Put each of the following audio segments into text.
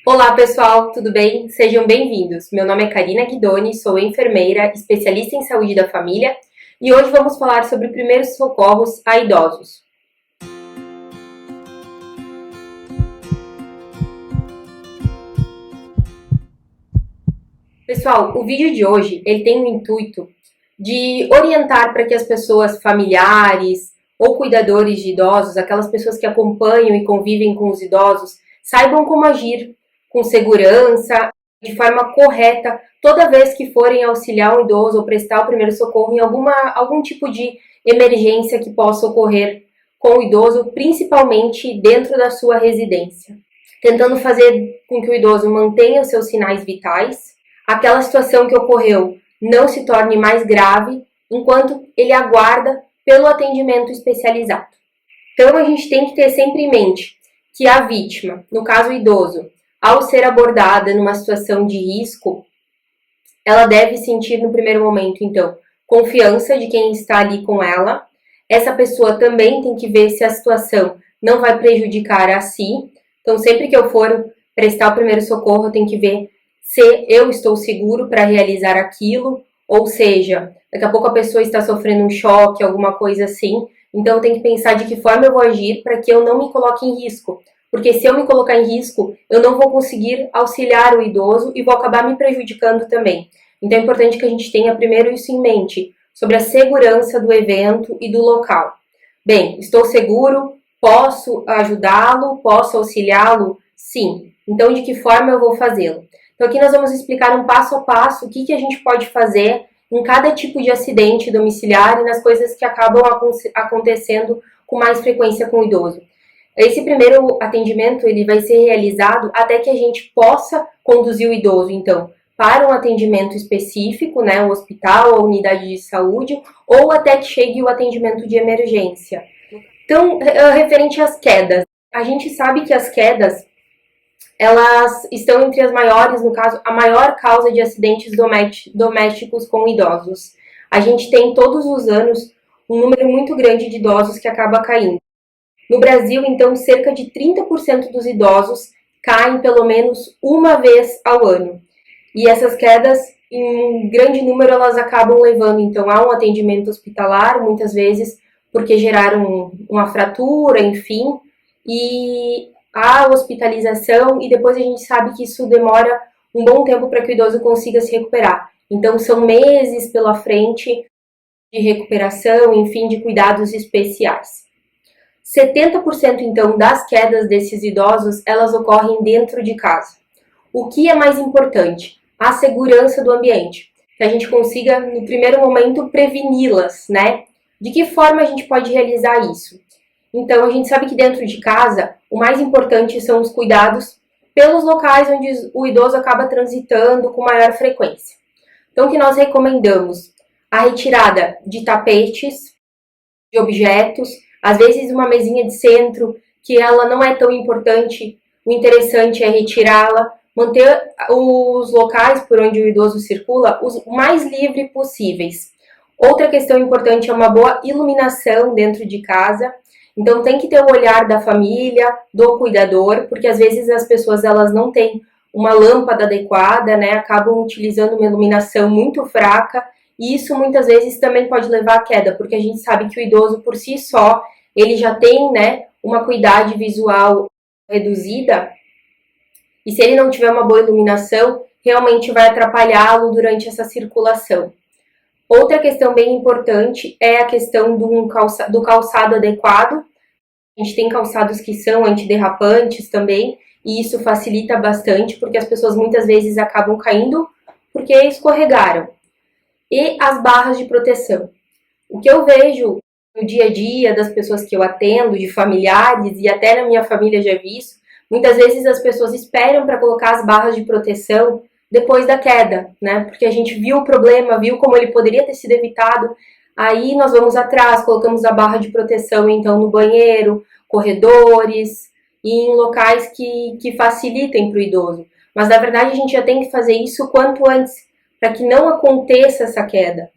Olá pessoal, tudo bem? Sejam bem-vindos. Meu nome é Karina Guidoni, sou enfermeira, especialista em saúde da família e hoje vamos falar sobre primeiros socorros a idosos. Pessoal, o vídeo de hoje ele tem o intuito de orientar para que as pessoas familiares ou cuidadores de idosos, aquelas pessoas que acompanham e convivem com os idosos, saibam como agir com segurança, de forma correta, toda vez que forem auxiliar um idoso ou prestar o primeiro socorro em algum tipo de emergência que possa ocorrer com o idoso, principalmente dentro da sua residência. Tentando fazer com que o idoso mantenha os seus sinais vitais, aquela situação que ocorreu não se torne mais grave, enquanto ele aguarda pelo atendimento especializado. Então, a gente tem que ter sempre em mente que a vítima, no caso o idoso, ao ser abordada numa situação de risco, ela deve sentir no primeiro momento, então, confiança de quem está ali com ela. Essa pessoa também tem que ver se a situação não vai prejudicar a si. Então, sempre que eu for prestar o primeiro socorro, eu tenho que ver se eu estou seguro para realizar aquilo, ou seja, daqui a pouco a pessoa está sofrendo um choque, alguma coisa assim, então eu tenho que pensar de que forma eu vou agir para que eu não me coloque em risco, porque se eu me colocar em risco, eu não vou conseguir auxiliar o idoso e vou acabar me prejudicando também. Então é importante que a gente tenha primeiro isso em mente, sobre a segurança do evento e do local. Bem, estou seguro, posso ajudá-lo, posso auxiliá-lo? Sim. Então, de que forma eu vou fazê-lo? Então, aqui nós vamos explicar um passo a passo o que a gente pode fazer em cada tipo de acidente domiciliar e nas coisas que acabam acontecendo com mais frequência com o idoso. Esse primeiro atendimento ele vai ser realizado até que a gente possa conduzir o idoso, então, para um atendimento específico, né, o hospital, a unidade de saúde, ou até que chegue o atendimento de emergência. Então, referente às quedas, a gente sabe que as quedas elas estão entre as maiores, no caso, a maior causa de acidentes domésticos com idosos. A gente tem todos os anos um número muito grande de idosos que acaba caindo. No Brasil, então, cerca de 30% dos idosos caem pelo menos uma vez ao ano. E essas quedas, em grande número, elas acabam levando, então, a um atendimento hospitalar, muitas vezes porque geraram uma fratura, enfim, e a hospitalização, e depois a gente sabe que isso demora um bom tempo para que o idoso consiga se recuperar. Então, são meses pela frente de recuperação, enfim, de cuidados especiais. 70% então das quedas desses idosos, elas ocorrem dentro de casa. O que é mais importante? A segurança do ambiente. Que a gente consiga, no primeiro momento, preveni-las, né? De que forma a gente pode realizar isso? Então, a gente sabe que dentro de casa, o mais importante são os cuidados pelos locais onde o idoso acaba transitando com maior frequência. Então, o que nós recomendamos? A retirada de tapetes, de objetos, às vezes uma mesinha de centro, que ela não é tão importante, o interessante é retirá-la, manter os locais por onde o idoso circula os mais livres possíveis. Outra questão importante é uma boa iluminação dentro de casa. Então tem que ter o olhar da família, do cuidador, porque às vezes as pessoas elas não têm uma lâmpada adequada, né? Acabam utilizando uma iluminação muito fraca e isso muitas vezes também pode levar à queda, porque a gente sabe que o idoso por si só, ele já tem, né, uma acuidade visual reduzida e se ele não tiver uma boa iluminação, realmente vai atrapalhá-lo durante essa circulação. Outra questão bem importante é a questão do calçado adequado. A gente tem calçados que são antiderrapantes também, e isso facilita bastante, porque as pessoas muitas vezes acabam caindo porque escorregaram. E as barras de proteção. O que eu vejo no dia a dia das pessoas que eu atendo, de familiares, e até na minha família já vi isso, muitas vezes as pessoas esperam para colocar as barras de proteção depois da queda, né? Porque a gente viu o problema, viu como ele poderia ter sido evitado, aí nós vamos atrás, colocamos a barra de proteção então no banheiro, corredores e em locais que facilitem para o idoso. Mas na verdade a gente já tem que fazer isso o quanto antes, para que não aconteça essa queda.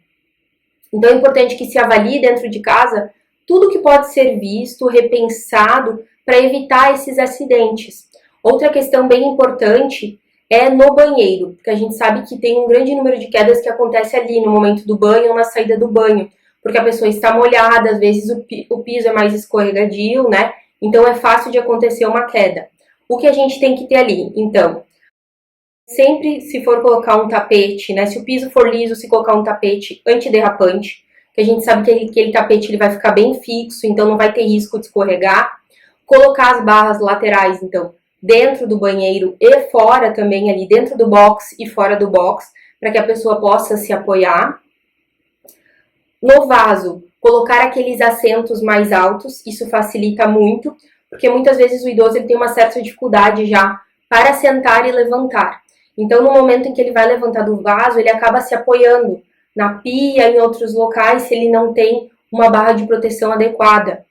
Então é importante que se avalie dentro de casa tudo que pode ser visto, repensado, para evitar esses acidentes. Outra questão bem importante é no banheiro, porque a gente sabe que tem um grande número de quedas que acontece ali no momento do banho ou na saída do banho, porque a pessoa está molhada, às vezes o piso é mais escorregadio, né? Então é fácil de acontecer uma queda. O que a gente tem que ter ali? Então, sempre se for colocar um tapete, né? Se o piso for liso, se colocar um tapete antiderrapante, que a gente sabe que aquele tapete ele vai ficar bem fixo, então não vai ter risco de escorregar. Colocar as barras laterais, então, dentro do banheiro e fora também, ali dentro do box e fora do box, para que a pessoa possa se apoiar. No vaso, colocar aqueles assentos mais altos, isso facilita muito, porque muitas vezes o idoso ele tem uma certa dificuldade já para sentar e levantar. Então, no momento em que ele vai levantar do vaso, ele acaba se apoiando na pia, em outros locais, se ele não tem uma barra de proteção adequada.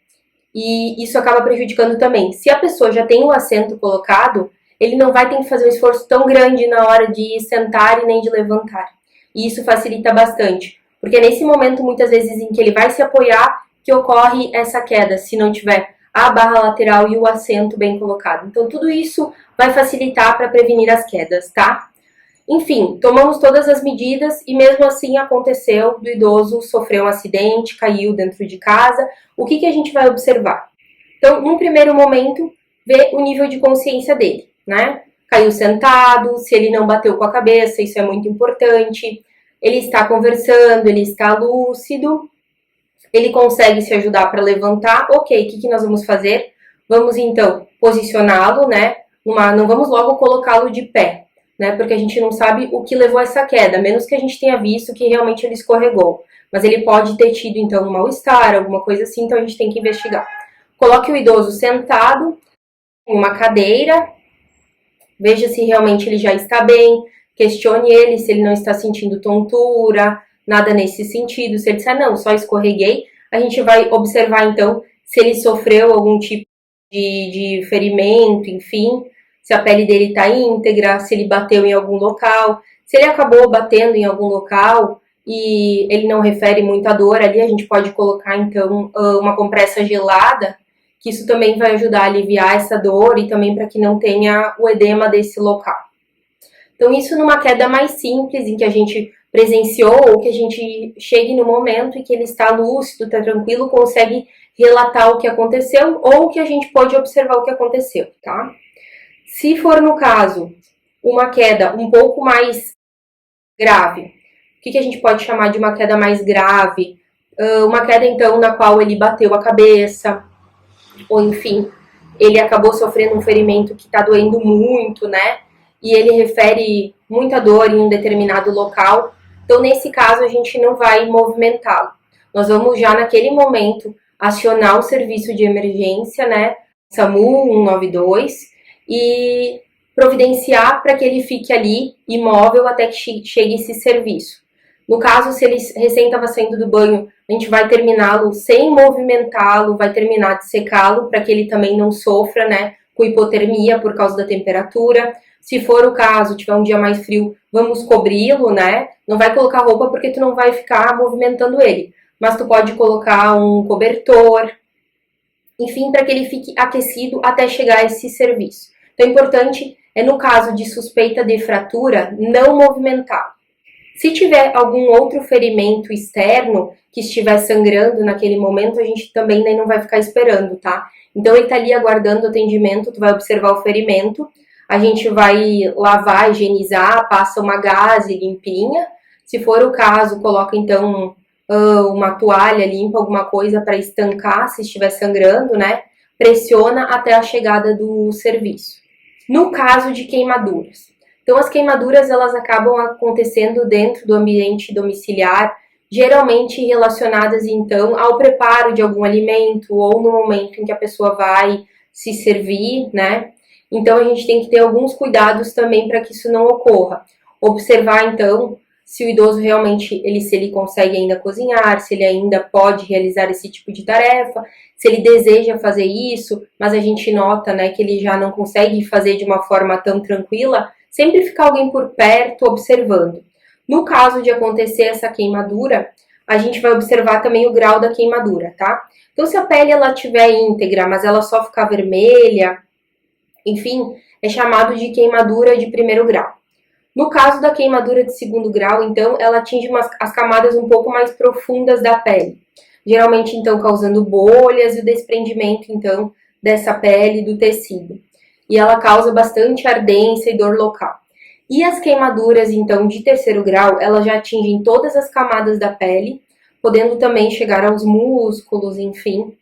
E isso acaba prejudicando também. Se a pessoa já tem o assento colocado, ele não vai ter que fazer um esforço tão grande na hora de sentar e nem de levantar. E isso facilita bastante. Porque é nesse momento, muitas vezes, em que ele vai se apoiar, que ocorre essa queda, se não tiver a barra lateral e o assento bem colocado. Então, tudo isso vai facilitar para prevenir as quedas, tá? Enfim, tomamos todas as medidas e mesmo assim aconteceu do idoso sofrer um acidente, caiu dentro de casa. O que a gente vai observar? Então, num primeiro momento, ver o nível de consciência dele, né? Caiu sentado, se ele não bateu com a cabeça, isso é muito importante. Ele está conversando, ele está lúcido, ele consegue se ajudar para levantar. Ok, o que nós vamos fazer? Vamos então posicioná-lo, né? Não vamos logo colocá-lo de pé, né? Porque a gente não sabe o que levou a essa queda, a menos que a gente tenha visto que realmente ele escorregou. Mas ele pode ter tido então um mal-estar, alguma coisa assim, então a gente tem que investigar. Coloque o idoso sentado em uma cadeira, veja se realmente ele já está bem, questione ele se ele não está sentindo tontura, nada nesse sentido. Se ele disser, não, só escorreguei, a gente vai observar então se ele sofreu algum tipo de ferimento, enfim, se a pele dele está íntegra, se ele bateu em algum local. Se ele acabou batendo em algum local e ele não refere muita dor ali, a gente pode colocar então uma compressa gelada, que isso também vai ajudar a aliviar essa dor e também para que não tenha o edema desse local. Então, isso numa queda mais simples, em que a gente presenciou, ou que a gente chegue no momento em que ele está lúcido, está tranquilo, consegue relatar o que aconteceu, ou que a gente pode observar o que aconteceu, tá? Se for, no caso, uma queda um pouco mais grave, o que a gente pode chamar de uma queda mais grave? Uma queda, então, na qual ele bateu a cabeça, ou enfim, ele acabou sofrendo um ferimento que está doendo muito, né? E ele refere muita dor em um determinado local. Então, nesse caso, a gente não vai movimentá-lo. Nós vamos já, naquele momento, acionar o serviço de emergência, né? SAMU 192, e providenciar para que ele fique ali imóvel até que chegue esse serviço. No caso, se ele recém estava saindo do banho, a gente vai terminá-lo sem movimentá-lo, vai terminar de secá-lo para que ele também não sofra, né, com hipotermia por causa da temperatura. Se for o caso, tiver um dia mais frio, vamos cobri-lo, né? Não vai colocar roupa porque tu não vai ficar movimentando ele, mas tu pode colocar um cobertor, enfim, para que ele fique aquecido até chegar a esse serviço. Então, o importante é, no caso de suspeita de fratura, não movimentá-lo. Se tiver algum outro ferimento externo que estiver sangrando naquele momento, a gente também nem não vai ficar esperando, tá? Então, ele tá ali aguardando o atendimento, tu vai observar o ferimento, a gente vai lavar, higienizar, passa uma gaze limpinha. Se for o caso, coloca então uma toalha limpa, alguma coisa para estancar se estiver sangrando, né? Pressiona até a chegada do serviço. No caso de queimaduras. Então, as queimaduras, elas acabam acontecendo dentro do ambiente domiciliar, geralmente relacionadas, então, ao preparo de algum alimento ou no momento em que a pessoa vai se servir, né? Então, a gente tem que ter alguns cuidados também para que isso não ocorra. Observar, então, se o idoso realmente, se ele consegue ainda cozinhar, se ele ainda pode realizar esse tipo de tarefa, se ele deseja fazer isso, mas a gente nota, né, que ele já não consegue fazer de uma forma tão tranquila, sempre ficar alguém por perto observando. No caso de acontecer essa queimadura, a gente vai observar também o grau da queimadura, tá? Então, se a pele ela estiver íntegra, mas ela só ficar vermelha, enfim, é chamado de queimadura de primeiro grau. No caso da queimadura de segundo grau, então, ela atinge as camadas um pouco mais profundas da pele, geralmente, então, causando bolhas e o desprendimento, então, dessa pele do tecido. E ela causa bastante ardência e dor local. E as queimaduras, então, de terceiro grau, elas já atingem todas as camadas da pele, podendo também chegar aos músculos, enfim.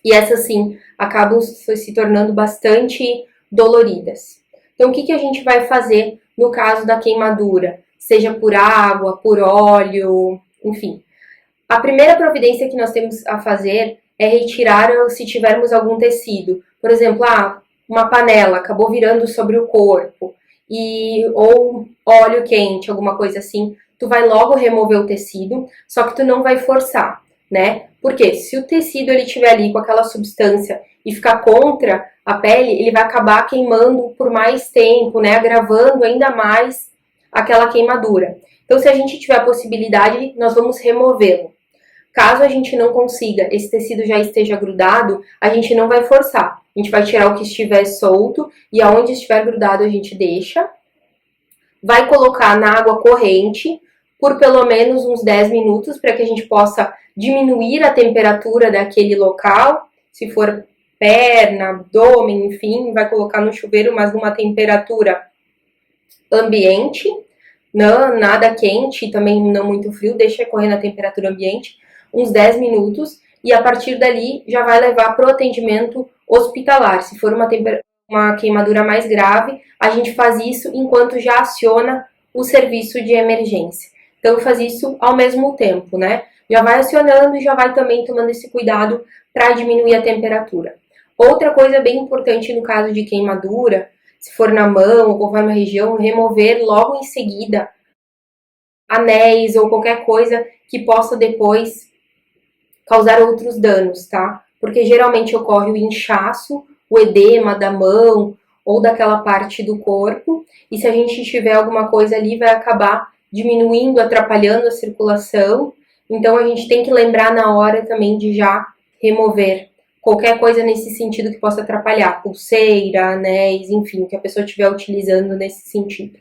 E essas, sim, acabam se tornando bastante doloridas. Então, o que a gente vai fazer no caso da queimadura? Seja por água, por óleo, enfim. A primeira providência que nós temos a fazer é retirar se tivermos algum tecido. Por exemplo, uma panela acabou virando sobre o corpo, ou óleo quente, alguma coisa assim. Tu vai logo remover o tecido, só que tu não vai forçar, né? Porque se o tecido ele estiver ali com aquela substância e ficar contra a pele, ele vai acabar queimando por mais tempo, né? Agravando ainda mais aquela queimadura. Então, se a gente tiver a possibilidade, nós vamos removê-lo. Caso a gente não consiga, esse tecido já esteja grudado, a gente não vai forçar. A gente vai tirar o que estiver solto e aonde estiver grudado a gente deixa. Vai colocar na água corrente por pelo menos uns 10 minutos para que a gente possa diminuir a temperatura daquele local. Se for perna, abdômen, enfim, vai colocar no chuveiro, mas numa temperatura ambiente, não, nada quente, também não muito frio, deixa correr na temperatura ambiente, uns 10 minutos, e a partir dali já vai levar para o atendimento hospitalar. Se for uma queimadura mais grave, a gente faz isso enquanto já aciona o serviço de emergência. Então faz isso ao mesmo tempo, né? Já vai acionando e já vai também tomando esse cuidado para diminuir a temperatura. Outra coisa bem importante no caso de queimadura, se for na mão ou qualquer região, remover logo em seguida anéis ou qualquer coisa que possa depois causar outros danos, tá? Porque geralmente ocorre o inchaço, o edema da mão ou daquela parte do corpo, e se a gente tiver alguma coisa ali, vai acabar diminuindo, atrapalhando a circulação. Então a gente tem que lembrar na hora também de já remover qualquer coisa nesse sentido que possa atrapalhar, pulseira, anéis, enfim, o que a pessoa estiver utilizando nesse sentido.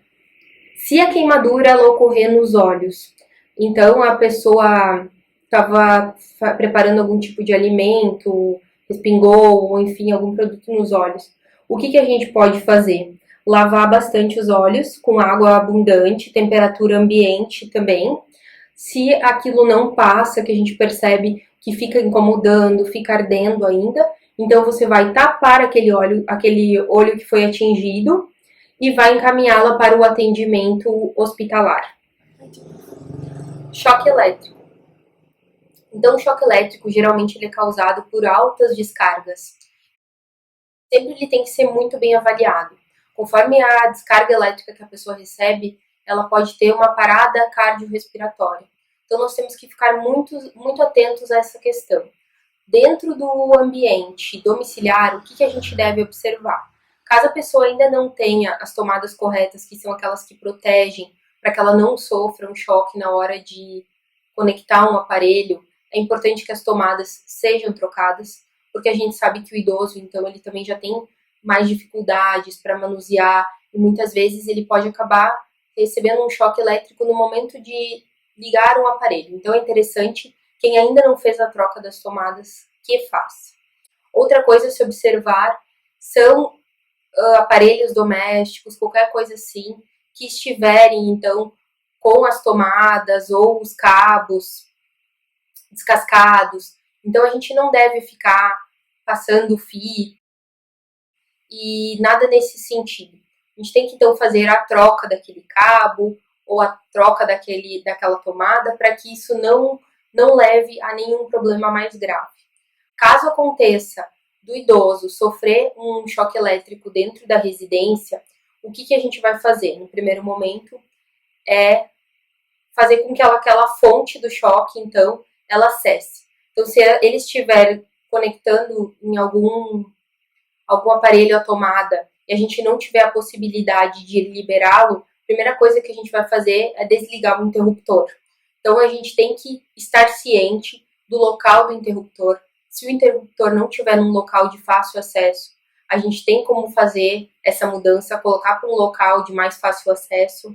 Se a queimadura ela ocorrer nos olhos, então a pessoa estava preparando algum tipo de alimento, respingou, ou enfim, algum produto nos olhos. O que a gente pode fazer? Lavar bastante os olhos com água abundante, temperatura ambiente também. Se aquilo não passa, que a gente percebe que fica incomodando, fica ardendo ainda, então você vai tapar aquele olho que foi atingido e vai encaminhá-la para o atendimento hospitalar. Choque elétrico. Então, o choque elétrico, geralmente, ele é causado por altas descargas. Sempre ele tem que ser muito bem avaliado. Conforme a descarga elétrica que a pessoa recebe, ela pode ter uma parada cardiorrespiratória. Então, nós temos que ficar muito atentos a essa questão. Dentro do ambiente domiciliar, o que a gente deve observar? Caso a pessoa ainda não tenha as tomadas corretas, que são aquelas que protegem, para que ela não sofra um choque na hora de conectar um aparelho, é importante que as tomadas sejam trocadas, porque a gente sabe que o idoso, então, ele também já tem mais dificuldades para manusear, e muitas vezes ele pode acabar recebendo um choque elétrico no momento de ligar um aparelho. Então, é interessante, quem ainda não fez a troca das tomadas, que faça. Outra coisa a se observar são aparelhos domésticos, qualquer coisa assim, que estiverem, então, com as tomadas ou os cabos descascados. Então, a gente não deve ficar passando fio e nada nesse sentido. A gente tem que, então, fazer a troca daquele cabo ou a troca daquela tomada para que isso não leve a nenhum problema mais grave. Caso aconteça do idoso sofrer um choque elétrico dentro da residência, o que a gente vai fazer? No primeiro momento, é fazer com que aquela fonte do choque, então, ela cesse. Então, se ele estiver conectando em algum aparelho à tomada e a gente não tiver a possibilidade de liberá-lo, a primeira coisa que a gente vai fazer é desligar o interruptor. Então, a gente tem que estar ciente do local do interruptor. Se o interruptor não estiver num local de fácil acesso, a gente tem como fazer essa mudança, colocar para um local de mais fácil acesso.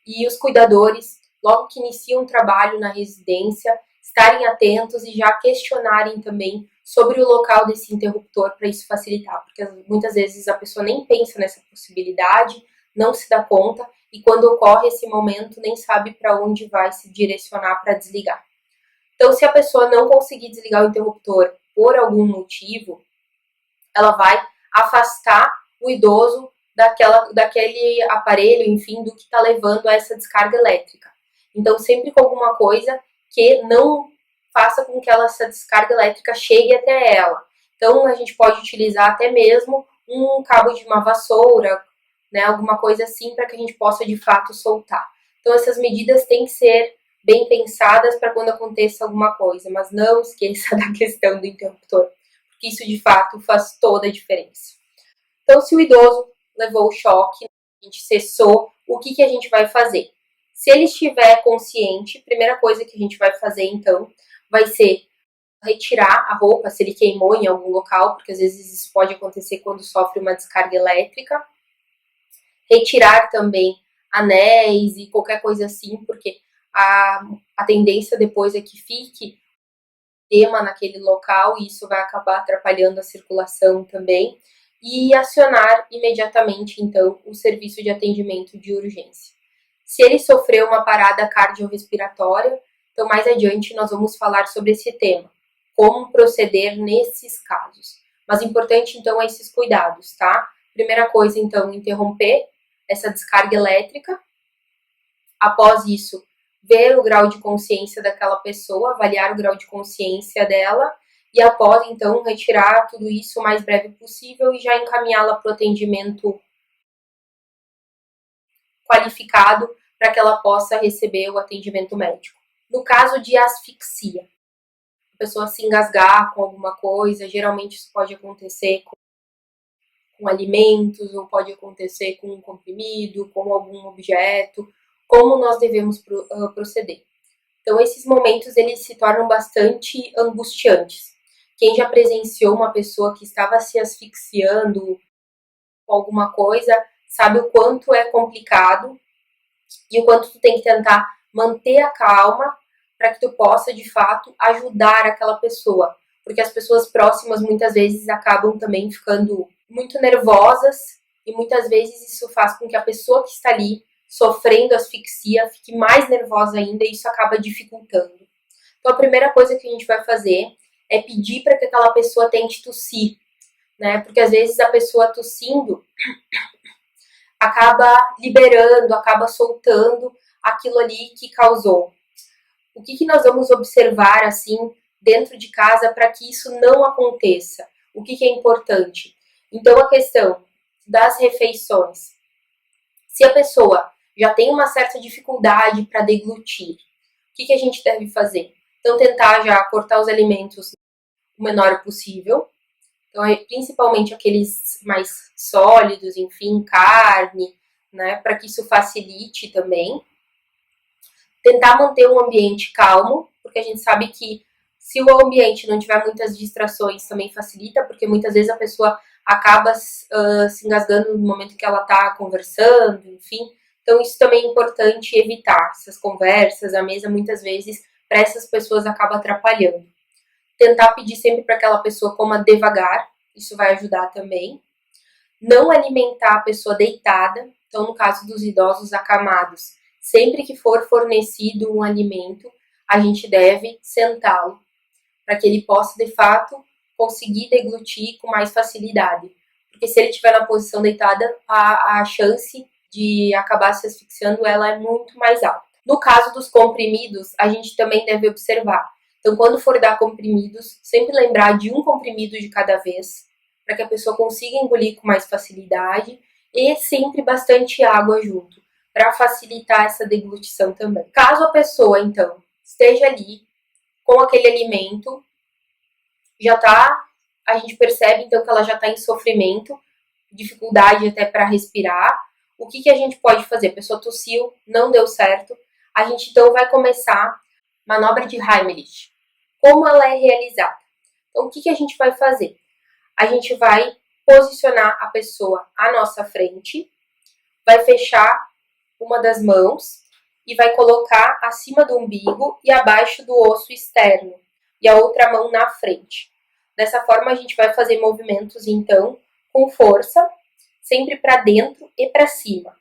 E os cuidadores, logo que iniciam o trabalho na residência, estarem atentos e já questionarem também sobre o local desse interruptor para isso facilitar, porque muitas vezes a pessoa nem pensa nessa possibilidade, não se dá conta e quando ocorre esse momento nem sabe para onde vai se direcionar para desligar. Então, se a pessoa não conseguir desligar o interruptor por algum motivo, ela vai afastar o idoso daquele aparelho, enfim, do que está levando a essa descarga elétrica. Então, sempre com alguma coisa que não faça com que essa descarga elétrica chegue até ela. Então, a gente pode utilizar até mesmo um cabo de uma vassoura, né, alguma coisa assim, para que a gente possa, de fato, soltar. Então, essas medidas têm que ser bem pensadas para quando aconteça alguma coisa, mas não esqueça da questão do interruptor, porque isso, de fato, faz toda a diferença. Então, se o idoso levou o choque, a gente cessou, o que a gente vai fazer? Se ele estiver consciente, a primeira coisa que a gente vai fazer, então, vai ser retirar a roupa, se ele queimou em algum local, porque às vezes isso pode acontecer quando sofre uma descarga elétrica. Retirar também anéis e qualquer coisa assim, porque a tendência depois é que fique edema naquele local e isso vai acabar atrapalhando a circulação também. E acionar imediatamente, então, o serviço de atendimento de urgência. Se ele sofreu uma parada cardiorrespiratória, então mais adiante nós vamos falar sobre esse tema, como proceder nesses casos. Mas importante, então, é esses cuidados, tá? Primeira coisa, então, interromper essa descarga elétrica. Após isso, ver o grau de consciência daquela pessoa, avaliar o grau de consciência dela e após, então, retirar tudo isso o mais breve possível e já encaminhá-la para o atendimento qualificado para que ela possa receber o atendimento médico. No caso de asfixia, a pessoa se engasgar com alguma coisa, geralmente isso pode acontecer com alimentos ou pode acontecer com um comprimido, com algum objeto, como nós devemos proceder. Então, esses momentos, eles se tornam bastante angustiantes. Quem já presenciou uma pessoa que estava se asfixiando com alguma coisa, sabe o quanto é complicado e o quanto tu tem que tentar manter a calma para que tu possa, de fato, ajudar aquela pessoa. Porque as pessoas próximas, muitas vezes, acabam também ficando muito nervosas e muitas vezes isso faz com que a pessoa que está ali sofrendo asfixia fique mais nervosa ainda e isso acaba dificultando. Então, a primeira coisa que a gente vai fazer é pedir para que aquela pessoa tente tossir, né? Porque às vezes a pessoa tossindo acaba liberando, acaba soltando aquilo ali que causou. O que nós vamos observar, assim, dentro de casa para que isso não aconteça? O que é importante? Então, a questão das refeições. Se a pessoa já tem uma certa dificuldade para deglutir, o que a gente deve fazer? Então, tentar já cortar os alimentos o menor possível. Então, principalmente aqueles mais sólidos, enfim, carne, né, para que isso facilite também. Tentar manter um ambiente calmo, porque a gente sabe que se o ambiente não tiver muitas distrações, também facilita, porque muitas vezes a pessoa acaba se engasgando no momento que ela está conversando, enfim. Então, isso também é importante evitar. Essas conversas, a mesa, muitas vezes, para essas pessoas acaba atrapalhando. Tentar pedir sempre para aquela pessoa coma devagar, isso vai ajudar também. Não alimentar a pessoa deitada, então, no caso dos idosos acamados, sempre que for fornecido um alimento, a gente deve sentá-lo, para que ele possa, de fato, conseguir deglutir com mais facilidade. Porque se ele estiver na posição deitada, a chance de acabar se asfixiando ela é muito mais alta. No caso dos comprimidos, a gente também deve observar. Então, quando for dar comprimidos, sempre lembrar de um comprimido de cada vez, para que a pessoa consiga engolir com mais facilidade e sempre bastante água junto, para facilitar essa deglutição também. Caso a pessoa, então, esteja ali com aquele alimento, a gente percebe, então, que ela já está em sofrimento, dificuldade até para respirar. O que a gente pode fazer? A pessoa tossiu, não deu certo. A gente, então, vai começar manobra de Heimlich. Como ela é realizada? Então, o que a gente vai fazer? A gente vai posicionar a pessoa à nossa frente, vai fechar uma das mãos e vai colocar acima do umbigo e abaixo do osso externo, e a outra mão na frente. Dessa forma, a gente vai fazer movimentos, então, com força, sempre para dentro e para cima.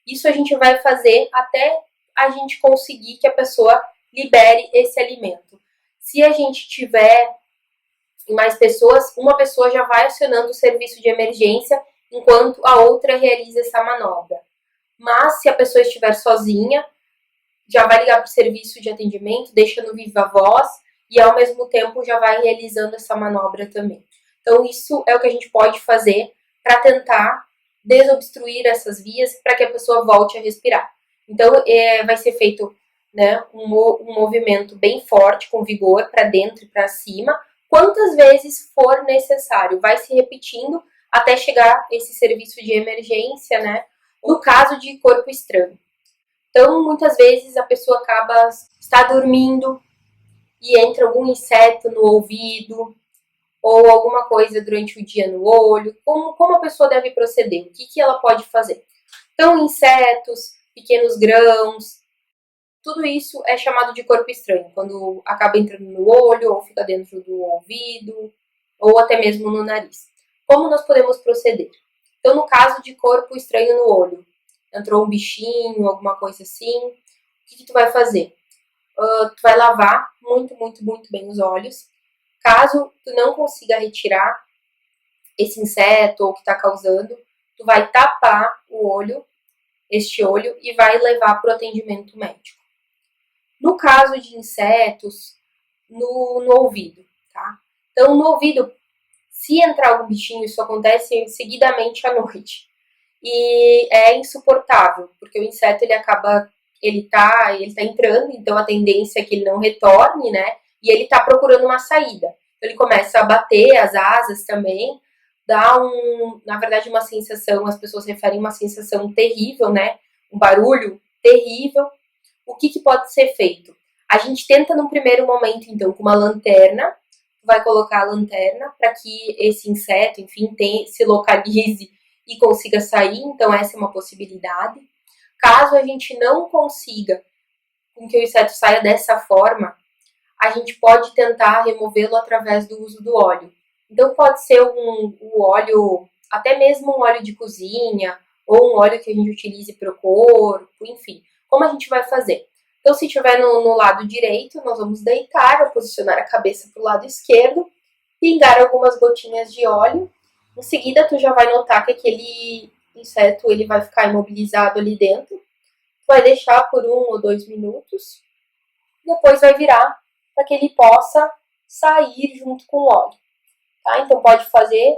Isso a gente vai fazer até a gente conseguir que a pessoa libere esse alimento. Se a gente tiver mais pessoas, uma pessoa já vai acionando o serviço de emergência enquanto a outra realiza essa manobra. Mas se a pessoa estiver sozinha, já vai ligar para o serviço de atendimento, deixa no viva voz e ao mesmo tempo já vai realizando essa manobra também. Então isso é o que a gente pode fazer para tentar desobstruir essas vias para que a pessoa volte a respirar. Então vai ser feito, né, um movimento bem forte, com vigor, para dentro e para cima, quantas vezes for necessário. Vai se repetindo até chegar esse serviço de emergência, né, no caso de corpo estranho. Então, muitas vezes a pessoa está dormindo e entra algum inseto no ouvido ou alguma coisa durante o dia no olho. Como a pessoa deve proceder? O que ela pode fazer? Então, insetos, pequenos grãos, tudo isso é chamado de corpo estranho, quando acaba entrando no olho ou fica dentro do ouvido ou até mesmo no nariz. Como nós podemos proceder? Então, no caso de corpo estranho no olho, entrou um bichinho, alguma coisa assim, o que tu vai fazer? Tu vai lavar muito, muito, muito bem os olhos. Caso tu não consiga retirar esse inseto ou o que está causando, tu vai tapar este olho, e vai levar para o atendimento médico. No caso de insetos, no ouvido, tá? Então, no ouvido, se entrar algum bichinho, isso acontece seguidamente à noite. E é insuportável, porque o inseto ele tá entrando, então a tendência é que ele não retorne, né? E ele tá procurando uma saída. Então ele começa a bater as asas também, dá na verdade, uma sensação, as pessoas referem uma sensação terrível, né? Um barulho terrível. O que pode ser feito? A gente tenta num primeiro momento, então, com uma lanterna, vai colocar a lanterna para que esse inseto, enfim, se localize e consiga sair, então essa é uma possibilidade. Caso a gente não consiga com que o inseto saia dessa forma, a gente pode tentar removê-lo através do uso do óleo. Então pode ser um óleo, até mesmo um óleo de cozinha, ou um óleo que a gente utilize para o corpo, enfim. Como a gente vai fazer? Então, se estiver no lado direito, nós vamos deitar, vai posicionar a cabeça para o lado esquerdo, pingar algumas gotinhas de óleo. Em seguida, tu já vai notar que aquele inseto ele vai ficar imobilizado ali dentro. Tu vai deixar por 1 ou 2 minutos. Depois vai virar para que ele possa sair junto com o óleo. Tá? Então, pode fazer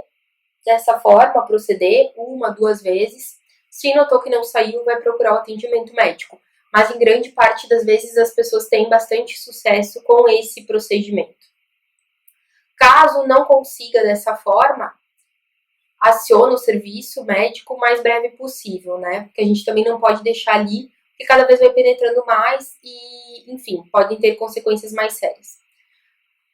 dessa forma, proceder 1, 2 vezes. Se notou que não saiu, vai procurar o atendimento médico. Mas em grande parte das vezes as pessoas têm bastante sucesso com esse procedimento. Caso não consiga dessa forma, aciona o serviço médico o mais breve possível, né? Porque a gente também não pode deixar ali, porque cada vez vai penetrando mais e, enfim, podem ter consequências mais sérias.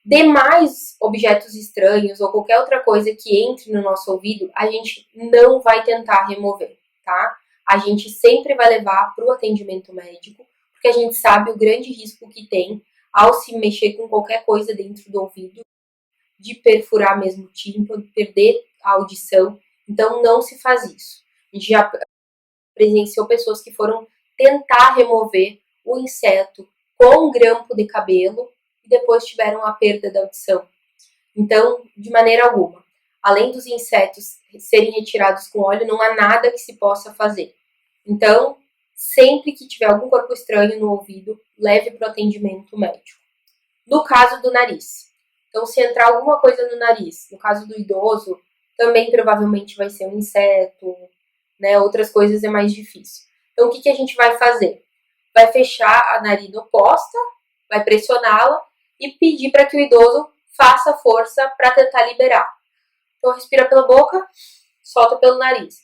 Demais objetos estranhos ou qualquer outra coisa que entre no nosso ouvido, a gente não vai tentar remover, tá? A gente sempre vai levar para o atendimento médico, porque a gente sabe o grande risco que tem ao se mexer com qualquer coisa dentro do ouvido, de perfurar mesmo o tímpano, perder a audição. Então, não se faz isso. A gente já presenciou pessoas que foram tentar remover o inseto com um grampo de cabelo e depois tiveram a perda da audição. Então, de maneira alguma, além dos insetos serem retirados com óleo, não há nada que se possa fazer. Então, sempre que tiver algum corpo estranho no ouvido, leve para o atendimento médico. No caso do nariz, então se entrar alguma coisa no nariz, no caso do idoso, também provavelmente vai ser um inseto, né? Outras coisas é mais difícil. Então, o que a gente vai fazer? Vai fechar a narina oposta, vai pressioná-la e pedir para que o idoso faça força para tentar liberar. Então, respira pela boca, solta pelo nariz.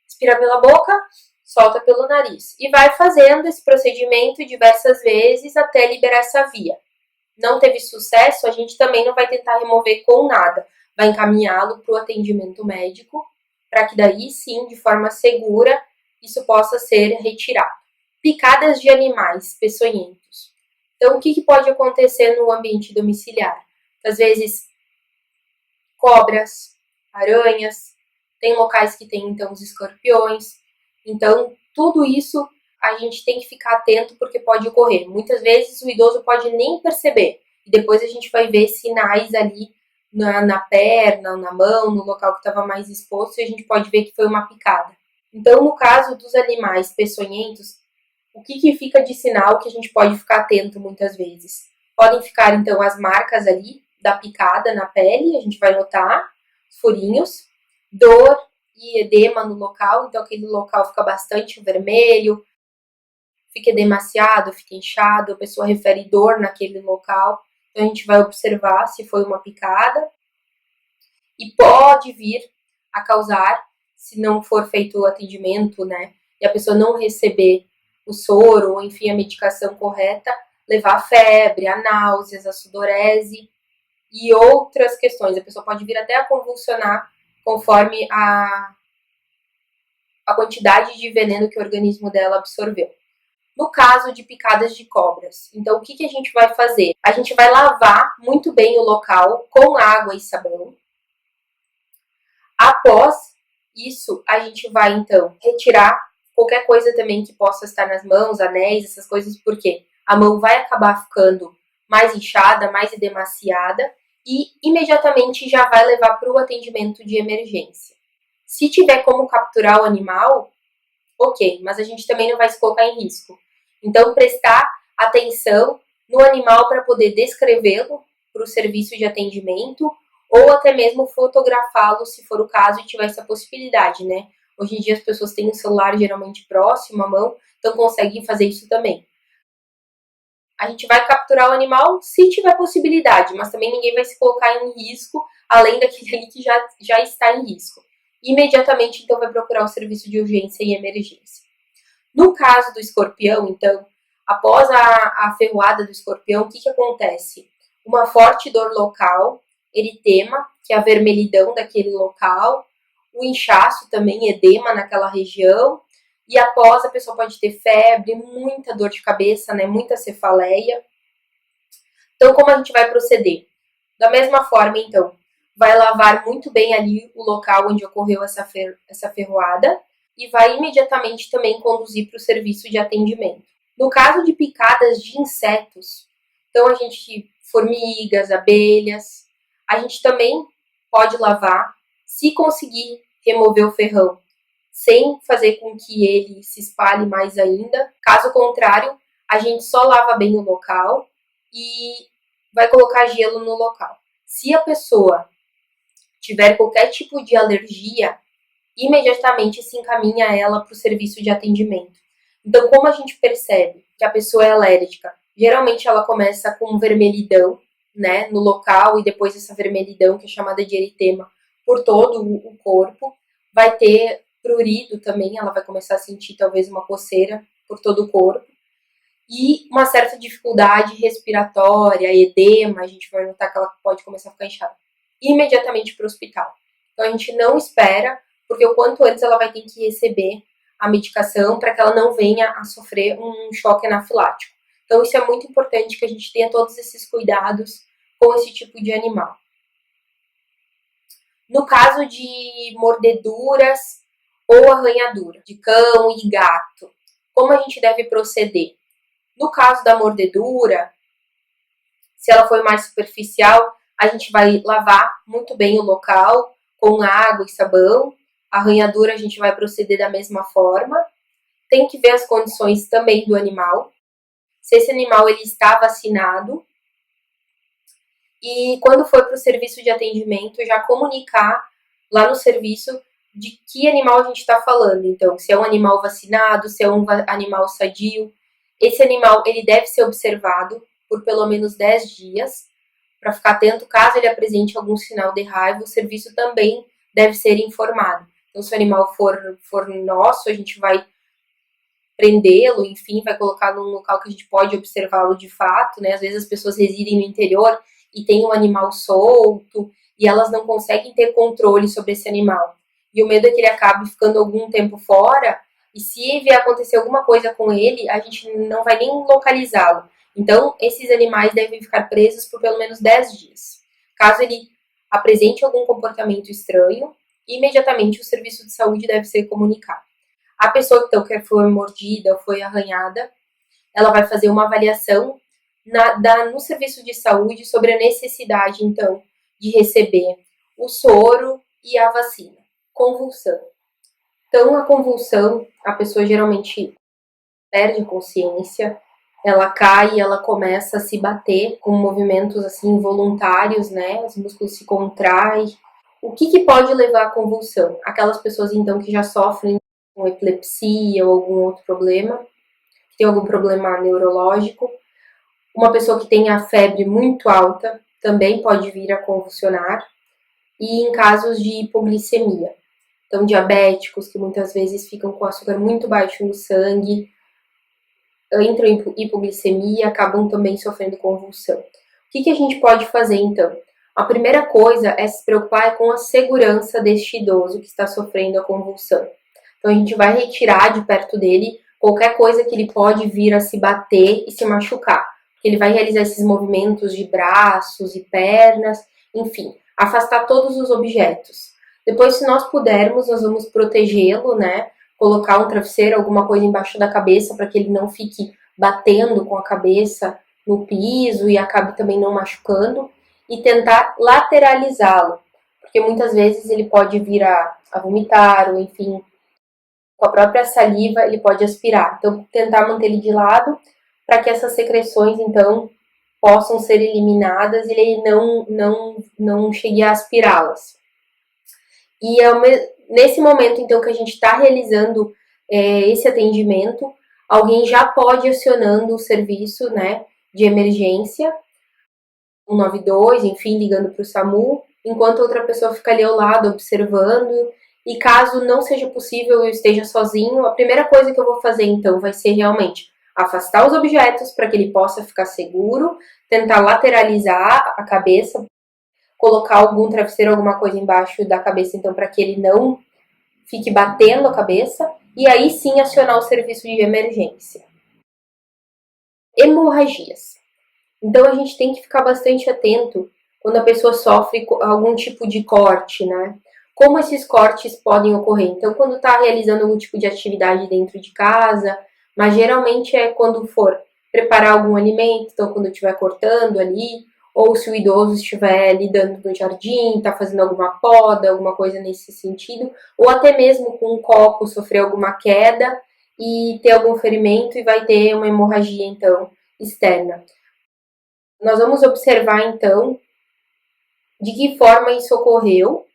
Respira pela boca, solta pelo nariz. E vai fazendo esse procedimento diversas vezes até liberar essa via. Não teve sucesso, a gente também não vai tentar remover com nada. vai encaminhá-lo para o atendimento médico, para que daí sim, de forma segura, isso possa ser retirado. Picadas de animais peçonhentos. Então, o que pode acontecer no ambiente domiciliar? Às vezes, cobras, aranhas, tem locais que tem, então, os escorpiões. Então, tudo isso a gente tem que ficar atento porque pode ocorrer. Muitas vezes o idoso pode nem perceber. E depois a gente vai ver sinais ali na perna, na mão, no local que estava mais exposto, e a gente pode ver que foi uma picada. Então, no caso dos animais peçonhentos, o que fica de sinal que a gente pode ficar atento muitas vezes? Podem ficar, então, as marcas ali da picada na pele, a gente vai notar, os furinhos, dor e edema no local, então aquele local fica bastante vermelho, fica edemaciado, fica inchado, a pessoa refere dor naquele local, então a gente vai observar se foi uma picada e pode vir a causar, se não for feito o atendimento, né, e a pessoa não receber o soro, ou enfim, a medicação correta, levar a febre, a náuseas, a sudorese e outras questões. A pessoa pode vir até a convulsionar conforme a quantidade de veneno que o organismo dela absorveu. No caso de picadas de cobras, então o que a gente vai fazer? A gente vai lavar muito bem o local com água e sabão. Após isso, a gente vai então retirar qualquer coisa também que possa estar nas mãos, anéis, essas coisas, porque a mão vai acabar ficando mais inchada, mais edemaciada e imediatamente já vai levar para o atendimento de emergência. Se tiver como capturar o animal, ok, mas a gente também não vai se colocar em risco. Então, prestar atenção no animal para poder descrevê-lo para o serviço de atendimento ou até mesmo fotografá-lo, se for o caso e tiver essa possibilidade, né? Hoje em dia as pessoas têm o celular geralmente próximo à mão, então conseguem fazer isso também. A gente vai capturar o animal se tiver possibilidade, mas também ninguém vai se colocar em risco, além daquele ali que já está em risco. Imediatamente, então, vai procurar o serviço de urgência e emergência. No caso do escorpião, então, após a ferroada do escorpião, o que acontece? Uma forte dor local, eritema, que é a vermelhidão daquele local, o inchaço também, edema naquela região, e após a pessoa pode ter febre, muita dor de cabeça, né, muita cefaleia. Então, como a gente vai proceder? Da mesma forma, então, vai lavar muito bem ali o local onde ocorreu essa ferroada e vai imediatamente também conduzir para o serviço de atendimento. No caso de picadas de insetos, então a gente, formigas, abelhas, a gente também pode lavar, se conseguir remover o ferrão, sem fazer com que ele se espalhe mais ainda. Caso contrário, a gente só lava bem o local e vai colocar gelo no local. Se a pessoa tiver qualquer tipo de alergia, imediatamente se encaminha ela para o serviço de atendimento. Então, como a gente percebe que a pessoa é alérgica? Geralmente ela começa com vermelhidão, né, no local, e depois essa vermelhidão, que é chamada de eritema, por todo o corpo. Vai ter prurido também, ela vai começar a sentir talvez uma coceira por todo o corpo. E uma certa dificuldade respiratória, edema, a gente vai notar que ela pode começar a ficar inchada. Imediatamente para o hospital. Então a gente não espera, porque o quanto antes ela vai ter que receber a medicação para que ela não venha a sofrer um choque anafilático. Então isso é muito importante que a gente tenha todos esses cuidados com esse tipo de animal. No caso de mordeduras ou arranhadura de cão e gato, como a gente deve proceder? No caso da mordedura, se ela for mais superficial, a gente vai lavar muito bem o local com água e sabão. A arranhadura a gente vai proceder da mesma forma. Tem que ver as condições também do animal. Se esse animal ele está vacinado. E quando for para o serviço de atendimento, já comunicar lá no serviço de que animal a gente está falando. Então, se é um animal vacinado, se é um animal sadio. Esse animal ele deve ser observado por pelo menos 10 dias, para ficar atento caso ele apresente algum sinal de raiva. O serviço também deve ser informado. Então, se o animal for nosso, a gente vai prendê-lo, enfim, vai colocá-lo num local que a gente pode observá-lo de fato, né? Às vezes as pessoas residem no interior e tem um animal solto, e elas não conseguem ter controle sobre esse animal. E o medo é que ele acabe ficando algum tempo fora, e se vier acontecer alguma coisa com ele, a gente não vai nem localizá-lo. Então, esses animais devem ficar presos por pelo menos 10 dias. Caso ele apresente algum comportamento estranho, imediatamente o serviço de saúde deve ser comunicado. A pessoa então, que foi mordida ou foi arranhada, ela vai fazer uma avaliação no serviço de saúde sobre a necessidade, então, de receber o soro e a vacina. Convulsão. Então, a convulsão, a pessoa geralmente perde a consciência, ela cai e ela começa a se bater com movimentos assim involuntários, né? Os músculos se contraem. O que pode levar à convulsão? Aquelas pessoas, então, que já sofrem com epilepsia ou algum outro problema, que tem algum problema neurológico. Uma pessoa que tem a febre muito alta também pode vir a convulsionar. E em casos de hipoglicemia. Então, diabéticos que muitas vezes ficam com açúcar muito baixo no sangue, entram em hipoglicemia e acabam também sofrendo convulsão. O que a gente pode fazer, então? A primeira coisa é se preocupar com a segurança deste idoso que está sofrendo a convulsão. Então, a gente vai retirar de perto dele qualquer coisa que ele pode vir a se bater e se machucar. Ele vai realizar esses movimentos de braços e pernas, enfim, afastar todos os objetos. Depois, se nós pudermos, nós vamos protegê-lo, né? Colocar um travesseiro, alguma coisa embaixo da cabeça para que ele não fique batendo com a cabeça no piso e acabe também não machucando. E tentar lateralizá-lo, porque muitas vezes ele pode vir a vomitar, ou enfim, com a própria saliva ele pode aspirar. Então, tentar manter ele de lado para que essas secreções, então, possam ser eliminadas e ele não chegue a aspirá-las. E nesse momento, então, que a gente está realizando esse atendimento, alguém já pode ir acionando o serviço, né, de emergência, 192, enfim, ligando para o SAMU, enquanto outra pessoa fica ali ao lado observando. E caso não seja possível eu esteja sozinho, a primeira coisa que eu vou fazer, então, vai ser realmente afastar os objetos para que ele possa ficar seguro, tentar lateralizar a cabeça, colocar algum travesseiro, alguma coisa embaixo da cabeça, então, para que ele não fique batendo a cabeça, e aí sim acionar o serviço de emergência. Hemorragias. Então, a gente tem que ficar bastante atento quando a pessoa sofre algum tipo de corte, né? Como esses cortes podem ocorrer? Então, quando está realizando algum tipo de atividade dentro de casa, mas geralmente é quando for preparar algum alimento, então quando estiver cortando ali, ou se o idoso estiver lidando no jardim, está fazendo alguma poda, alguma coisa nesse sentido, ou até mesmo com um copo sofrer alguma queda e ter algum ferimento e vai ter uma hemorragia, então, externa. Nós vamos observar, então, de que forma isso ocorreu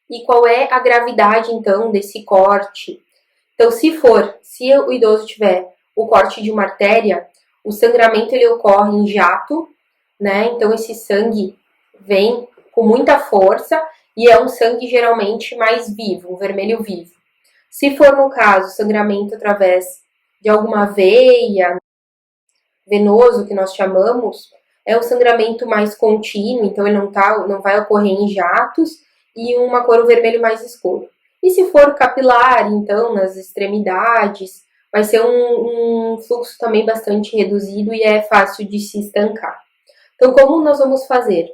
e qual é a gravidade, então, desse corte. Então, se o idoso tiver o corte de uma artéria, o sangramento ele ocorre em jato, né? Então, esse sangue vem com muita força e é um sangue geralmente mais vivo, um vermelho vivo. Se for, no caso, sangramento através de alguma veia, venoso, que nós chamamos, é um sangramento mais contínuo, então ele não vai ocorrer em jatos e uma cor vermelho mais escuro. E se for capilar, então, nas extremidades, vai ser um fluxo também bastante reduzido e é fácil de se estancar. Então, como nós vamos fazer?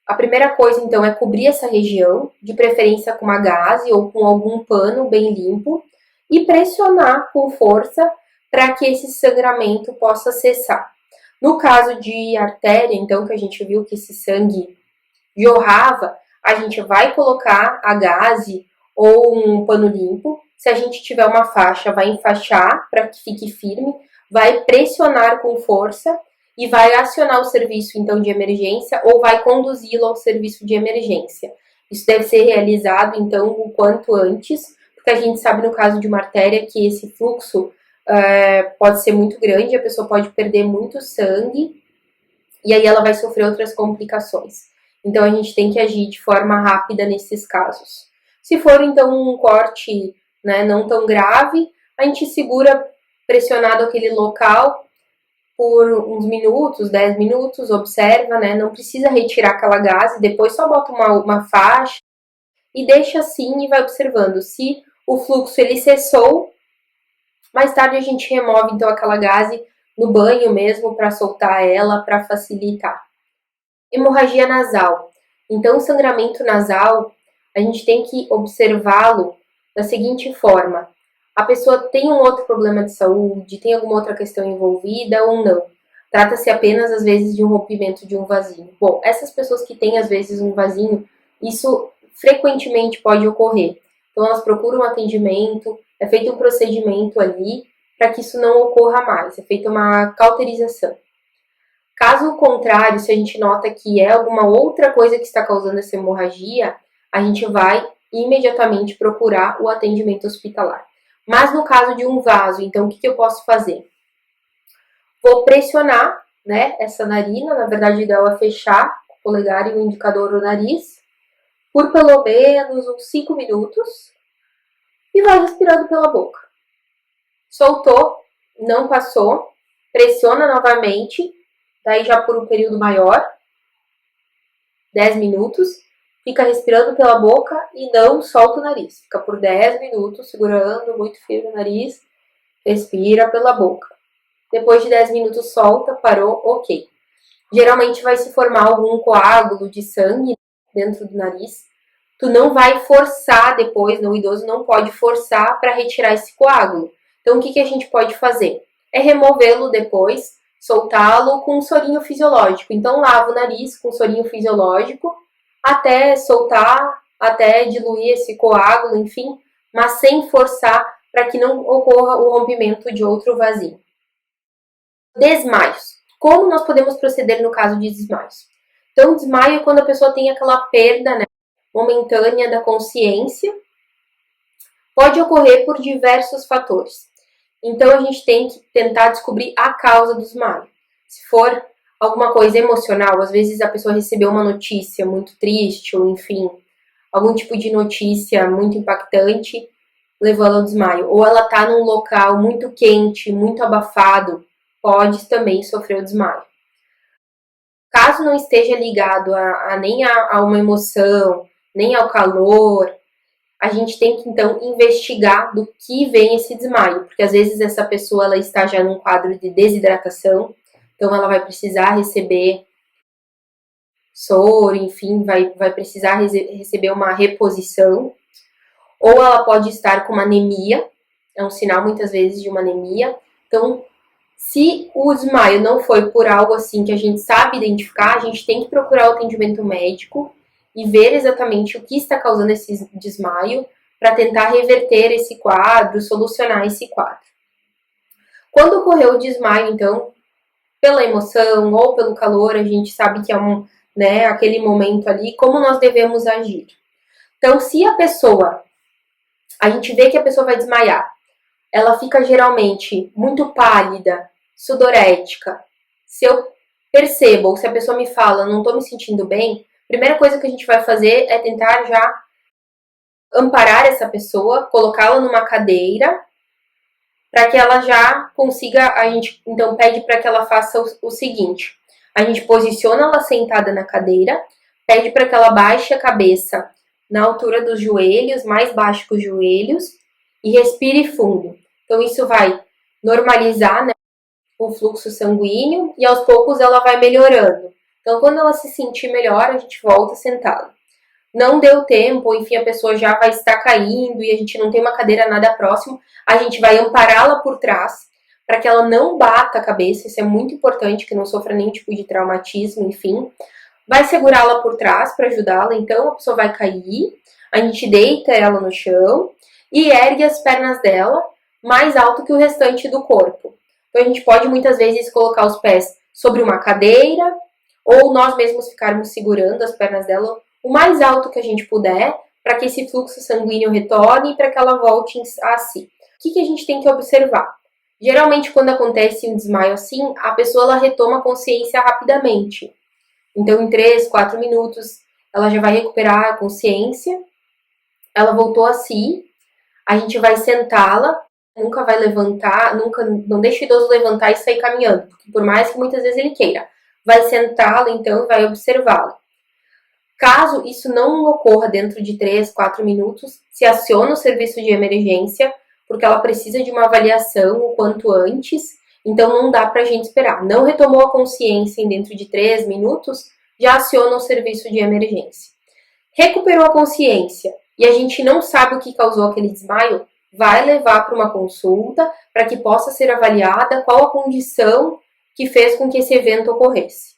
A primeira coisa, então, é cobrir essa região, de preferência com uma gaze ou com algum pano bem limpo, e pressionar com força para que esse sangramento possa cessar. No caso de artéria, então, que a gente viu que esse sangue jorrava, a gente vai colocar a gaze ou um pano limpo. Se a gente tiver uma faixa, vai enfaixar para que fique firme, vai pressionar com força e vai acionar o serviço, então, de emergência ou vai conduzi-lo ao serviço de emergência. Isso deve ser realizado, então, o quanto antes, porque a gente sabe, no caso de uma artéria, que esse fluxo pode ser muito grande, a pessoa pode perder muito sangue e aí ela vai sofrer outras complicações. Então, a gente tem que agir de forma rápida nesses casos. Se for, então, um corte, né, não tão grave, a gente segura pressionado aquele local por uns minutos, 10 minutos, observa, né? Não precisa retirar aquela gase, depois só bota uma faixa e deixa assim e vai observando. Se o fluxo ele cessou, mais tarde a gente remove então aquela gase no banho mesmo para soltar ela, para facilitar. Hemorragia nasal. Então, o sangramento nasal, a gente tem que observá-lo da seguinte forma: a pessoa tem um outro problema de saúde, tem alguma outra questão envolvida ou não? Trata-se apenas, às vezes, de um rompimento de um vasinho. Bom, essas pessoas que têm, às vezes, um vasinho, isso frequentemente pode ocorrer. Então, elas procuram atendimento, é feito um procedimento ali para que isso não ocorra mais, é feita uma cauterização. Caso contrário, se a gente nota que é alguma outra coisa que está causando essa hemorragia, a gente vai imediatamente procurar o atendimento hospitalar. Mas no caso de um vaso, então o que eu posso fazer? Vou pressionar, né, essa narina, na verdade o ideal é fechar o polegar e o indicador do nariz, por pelo menos uns 5 minutos, e vai respirando pela boca. Soltou, não passou, pressiona novamente, daí já por um período maior, 10 minutos, fica respirando pela boca e não solta o nariz. Fica por 10 minutos segurando muito firme o nariz, respira pela boca. Depois de 10 minutos solta, parou, ok. Geralmente vai se formar algum coágulo de sangue dentro do nariz. Tu não vai forçar depois, o idoso não pode forçar para retirar esse coágulo. Então o que a gente pode fazer? É removê-lo depois, soltá-lo com um sorinho fisiológico. Então lava o nariz com sorinho fisiológico até soltar, até diluir esse coágulo, enfim, mas sem forçar para que não ocorra o rompimento de outro vasinho. Desmaios. Como nós podemos proceder no caso de desmaios? Então, desmaio é quando a pessoa tem aquela perda, né, momentânea da consciência. Pode ocorrer por diversos fatores. Então, a gente tem que tentar descobrir a causa do desmaio. Se for alguma coisa emocional, às vezes a pessoa recebeu uma notícia muito triste, ou enfim, algum tipo de notícia muito impactante, levando ao desmaio. Ou ela está num local muito quente, muito abafado, pode também sofrer o desmaio. Caso não esteja ligado nem a uma emoção, nem ao calor, a gente tem que então investigar do que vem esse desmaio, porque às vezes essa pessoa ela está já num quadro de desidratação, então ela vai precisar receber soro, enfim, vai precisar receber uma reposição, ou ela pode estar com uma anemia, é um sinal muitas vezes de uma anemia. Então, se o desmaio não foi por algo assim que a gente sabe identificar, a gente tem que procurar o atendimento médico e ver exatamente o que está causando esse desmaio para tentar reverter esse quadro, solucionar esse quadro. Quando ocorreu o desmaio, então, pela emoção ou pelo calor, a gente sabe que é aquele momento ali, como nós devemos agir. Então, se a gente vê que a pessoa vai desmaiar, ela fica geralmente muito pálida, sudorética. Se eu percebo, ou se a pessoa me fala, não estou me sentindo bem, a primeira coisa que a gente vai fazer é tentar já amparar essa pessoa, colocá-la numa cadeira, para que ela já consiga, a gente então pede para que ela faça o seguinte, a gente posiciona ela sentada na cadeira, pede para que ela baixe a cabeça na altura dos joelhos, mais baixo que os joelhos, e respire fundo. Então isso vai normalizar, né, o fluxo sanguíneo e aos poucos ela vai melhorando. Então quando ela se sentir melhor, a gente volta a sentá-la. Não deu tempo, enfim, a pessoa já vai estar caindo e a gente não tem uma cadeira nada próximo, a gente vai ampará-la por trás para que ela não bata a cabeça, isso é muito importante, que não sofra nenhum tipo de traumatismo, enfim. Vai segurá-la por trás para ajudá-la, então a pessoa vai cair, a gente deita ela no chão e ergue as pernas dela mais alto que o restante do corpo. Então a gente pode muitas vezes colocar os pés sobre uma cadeira ou nós mesmos ficarmos segurando as pernas dela o mais alto que a gente puder, para que esse fluxo sanguíneo retorne e para que ela volte a si. O que a gente tem que observar? Geralmente, quando acontece um desmaio assim, a pessoa ela retoma a consciência rapidamente. Então, em 3, 4 minutos, ela já vai recuperar a consciência, ela voltou a si, a gente vai sentá-la nunca vai levantar, nunca, não deixa o idoso levantar e sair caminhando, porque por mais que muitas vezes ele queira, vai sentá-lo então e vai observá-lo. Caso isso não ocorra dentro de 3, 4 minutos, se aciona o serviço de emergência, porque ela precisa de uma avaliação o quanto antes, então não dá para a gente esperar. Não retomou a consciência em dentro de 3 minutos, já aciona o serviço de emergência. Recuperou a consciência e a gente não sabe o que causou aquele desmaio, vai levar para uma consulta para que possa ser avaliada qual a condição que fez com que esse evento ocorresse.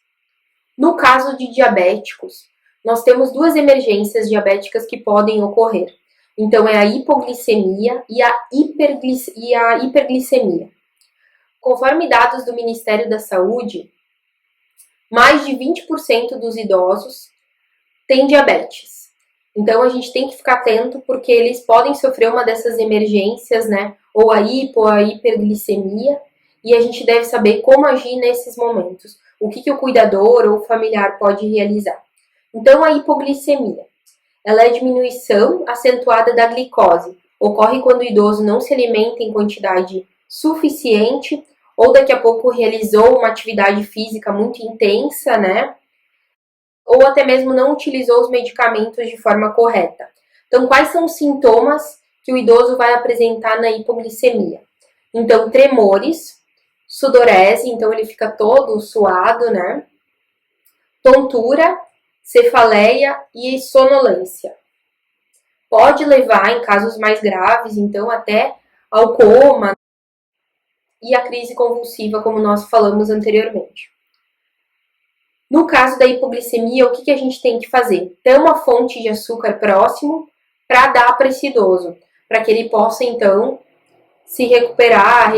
No caso de diabéticos, nós temos duas emergências diabéticas que podem ocorrer. Então, é a hipoglicemia e a hiperglicemia. Conforme dados do Ministério da Saúde, mais de 20% dos idosos têm diabetes. Então, a gente tem que ficar atento porque eles podem sofrer uma dessas emergências, né? Ou a hipo, ou a hiperglicemia, e a gente deve saber como agir nesses momentos. O que o cuidador ou familiar pode realizar. Então, a hipoglicemia, ela é a diminuição acentuada da glicose. Ocorre quando o idoso não se alimenta em quantidade suficiente ou daqui a pouco realizou uma atividade física muito intensa, né? Ou até mesmo não utilizou os medicamentos de forma correta. Então, quais são os sintomas que o idoso vai apresentar na hipoglicemia? Então, tremores, sudorese, então ele fica todo suado, né? Tontura, cefaleia e sonolência. Pode levar, em casos mais graves, então, até ao coma e a crise convulsiva, como nós falamos anteriormente. No caso da hipoglicemia, o que a gente tem que fazer? Ter uma fonte de açúcar próximo para dar para esse idoso, para que ele possa, então, se recuperar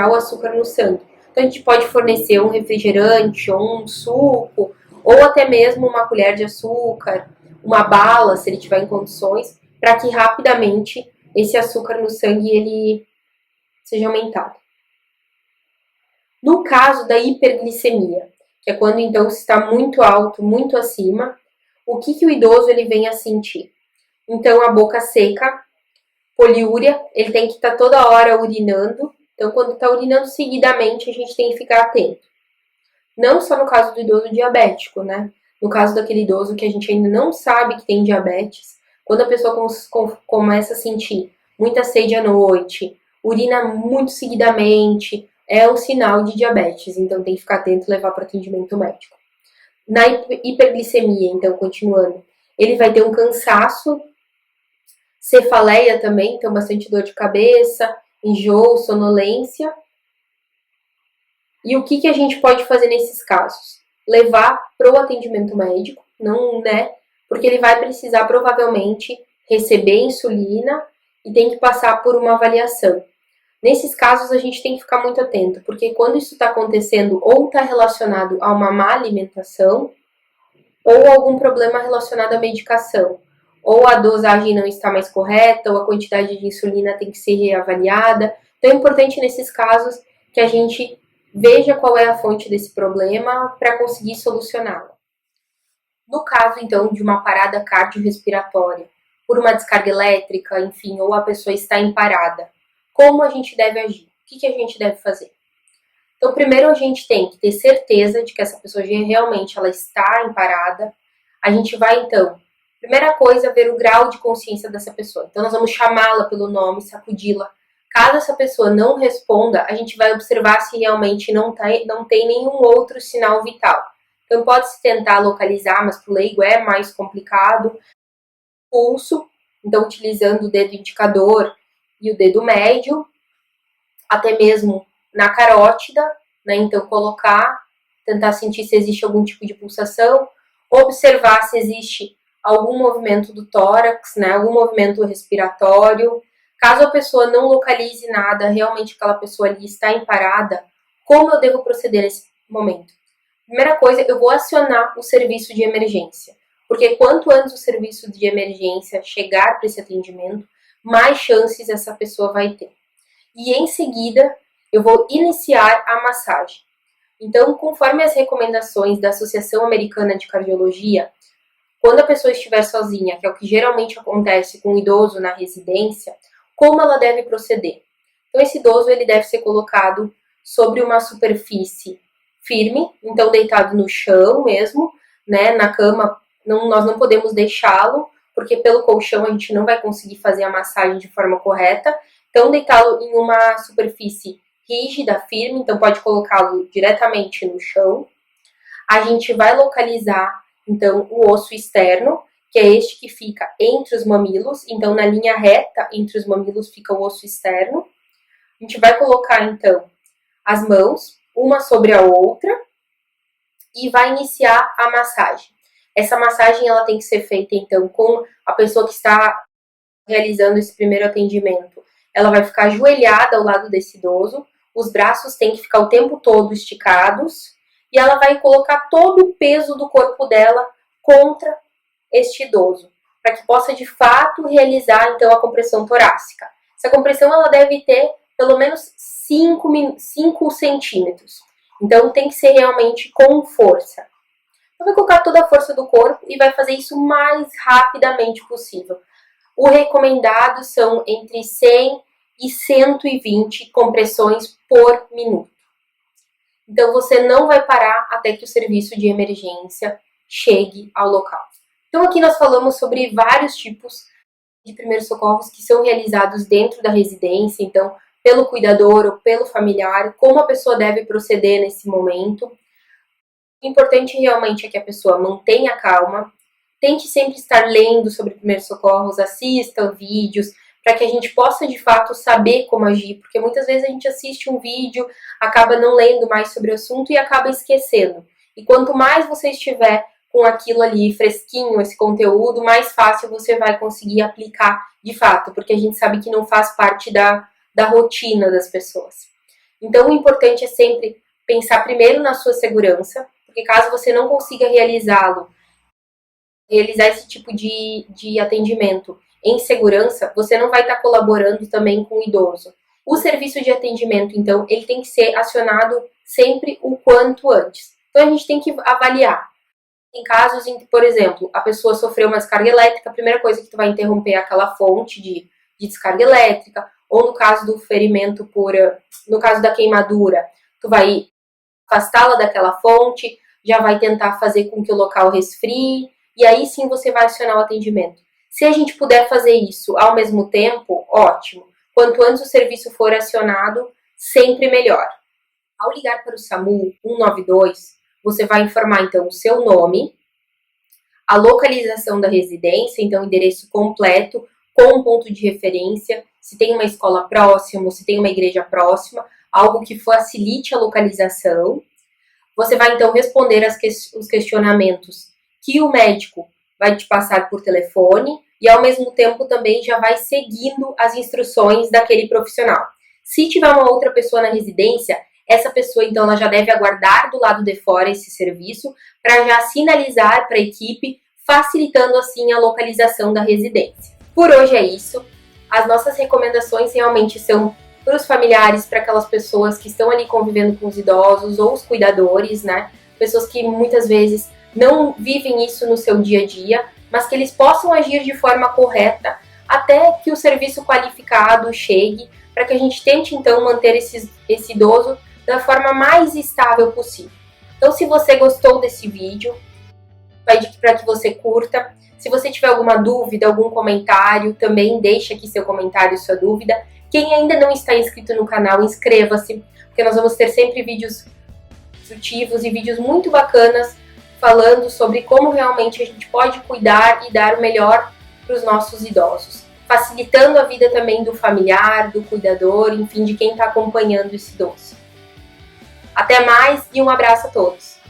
o açúcar no sangue. Então, a gente pode fornecer um refrigerante ou um suco, ou até mesmo uma colher de açúcar, uma bala, se ele tiver em condições, para que rapidamente esse açúcar no sangue ele seja aumentado. No caso da hiperglicemia, que é quando então está muito alto, muito acima, o que o idoso ele vem a sentir? Então, a boca seca, poliúria, ele tem que estar toda hora urinando. Então, quando está urinando seguidamente, a gente tem que ficar atento. Não só no caso do idoso diabético, né? No caso daquele idoso que a gente ainda não sabe que tem diabetes, quando a pessoa começa a sentir muita sede à noite, urina muito seguidamente, é um sinal de diabetes. Então, tem que ficar atento e levar para atendimento médico. Na hiperglicemia, então, continuando, ele vai ter um cansaço, cefaleia também, então bastante dor de cabeça, enjoo, sonolência. E o que a gente pode fazer nesses casos? Levar para o atendimento médico, não, né? Porque ele vai precisar provavelmente receber insulina e tem que passar por uma avaliação. Nesses casos a gente tem que ficar muito atento, porque quando isso está acontecendo ou está relacionado a uma má alimentação ou algum problema relacionado à medicação, ou a dosagem não está mais correta, ou a quantidade de insulina tem que ser reavaliada. Então é importante nesses casos que a gente veja qual é a fonte desse problema para conseguir solucioná-lo. No caso, então, de uma parada cardiorrespiratória, por uma descarga elétrica, enfim, ou a pessoa está em parada, como a gente deve agir? O que a gente deve fazer? Então, primeiro a gente tem que ter certeza de que essa pessoa realmente ela está em parada. A gente vai, então, primeira coisa, ver o grau de consciência dessa pessoa. Então, nós vamos chamá-la pelo nome, sacudi-la. Caso essa pessoa não responda, a gente vai observar se realmente não tem nenhum outro sinal vital. Então, pode-se tentar localizar, mas para o leigo é mais complicado. Pulso, então, utilizando o dedo indicador e o dedo médio, até mesmo na carótida, né? Então, tentar sentir se existe algum tipo de pulsação, observar se existe algum movimento do tórax, né? Algum movimento respiratório. Caso a pessoa não localize nada, realmente aquela pessoa ali está em parada, como eu devo proceder nesse momento? Primeira coisa, eu vou acionar o serviço de emergência, porque quanto antes o serviço de emergência chegar para esse atendimento, mais chances essa pessoa vai ter. E em seguida, eu vou iniciar a massagem. Então, conforme as recomendações da Associação Americana de Cardiologia, quando a pessoa estiver sozinha, que é o que geralmente acontece com o idoso na residência, como ela deve proceder? Então esse idoso ele deve ser colocado sobre uma superfície firme, então deitado no chão mesmo, né, na cama, nós não podemos deixá-lo, porque pelo colchão a gente não vai conseguir fazer a massagem de forma correta. Então deitá-lo em uma superfície rígida, firme, então pode colocá-lo diretamente no chão. A gente vai localizar, então, o osso externo, que é este que fica entre os mamilos, então na linha reta entre os mamilos fica o osso externo. A gente vai colocar, então, as mãos, uma sobre a outra, e vai iniciar a massagem. Essa massagem ela tem que ser feita, então, com a pessoa que está realizando esse primeiro atendimento. Ela vai ficar ajoelhada ao lado desse idoso, os braços têm que ficar o tempo todo esticados, e ela vai colocar todo o peso do corpo dela contra este idoso, para que possa, de fato, realizar, então, a compressão torácica. Essa compressão ela deve ter pelo menos 5 centímetros. Então, tem que ser realmente com força. Então, vai colocar toda a força do corpo e vai fazer isso o mais rapidamente possível. O recomendado são entre 100 e 120 compressões por minuto. Então, você não vai parar até que o serviço de emergência chegue ao local. Então, aqui nós falamos sobre vários tipos de primeiros socorros que são realizados dentro da residência, então, pelo cuidador ou pelo familiar, como a pessoa deve proceder nesse momento. O importante realmente é que a pessoa mantenha calma, tente sempre estar lendo sobre primeiros socorros, assista vídeos, para que a gente possa, de fato, saber como agir, porque muitas vezes a gente assiste um vídeo, acaba não lendo mais sobre o assunto e acaba esquecendo. E quanto mais você estiver com aquilo ali fresquinho, esse conteúdo, mais fácil você vai conseguir aplicar de fato, porque a gente sabe que não faz parte da rotina das pessoas. Então, o importante é sempre pensar primeiro na sua segurança, porque caso você não consiga realizar esse tipo de atendimento em segurança, você não vai estar colaborando também com o idoso. O serviço de atendimento, então, ele tem que ser acionado sempre o quanto antes. Então, a gente tem que avaliar. Em casos em que, por exemplo, a pessoa sofreu uma descarga elétrica, a primeira coisa que tu vai interromper é aquela fonte de descarga elétrica, ou no caso do ferimento no caso da queimadura, tu vai afastá-la daquela fonte, já vai tentar fazer com que o local resfrie, e aí sim você vai acionar o atendimento. Se a gente puder fazer isso ao mesmo tempo, ótimo. Quanto antes o serviço for acionado, sempre melhor. Ao ligar para o SAMU 192, você vai informar então o seu nome, a localização da residência, então o endereço completo, com um ponto de referência, se tem uma escola próxima, se tem uma igreja próxima, algo que facilite a localização. Você vai então responder os questionamentos que o médico vai te passar por telefone e ao mesmo tempo também já vai seguindo as instruções daquele profissional. Se tiver uma outra pessoa na residência, essa pessoa então ela já deve aguardar do lado de fora esse serviço para já sinalizar para a equipe, facilitando assim a localização da residência. Por hoje é isso. As nossas recomendações realmente são para os familiares, para aquelas pessoas que estão ali convivendo com os idosos ou os cuidadores, né? Pessoas que muitas vezes não vivem isso no seu dia a dia, mas que eles possam agir de forma correta até que o serviço qualificado chegue, para que a gente tente então manter esse idoso da forma mais estável possível. Então, se você gostou desse vídeo, pede para que você curta. Se você tiver alguma dúvida, algum comentário, também deixe aqui seu comentário, sua dúvida. Quem ainda não está inscrito no canal, inscreva-se, porque nós vamos ter sempre vídeos instrutivos e vídeos muito bacanas falando sobre como realmente a gente pode cuidar e dar o melhor para os nossos idosos, facilitando a vida também do familiar, do cuidador, enfim, de quem está acompanhando esse idoso. Até mais e um abraço a todos!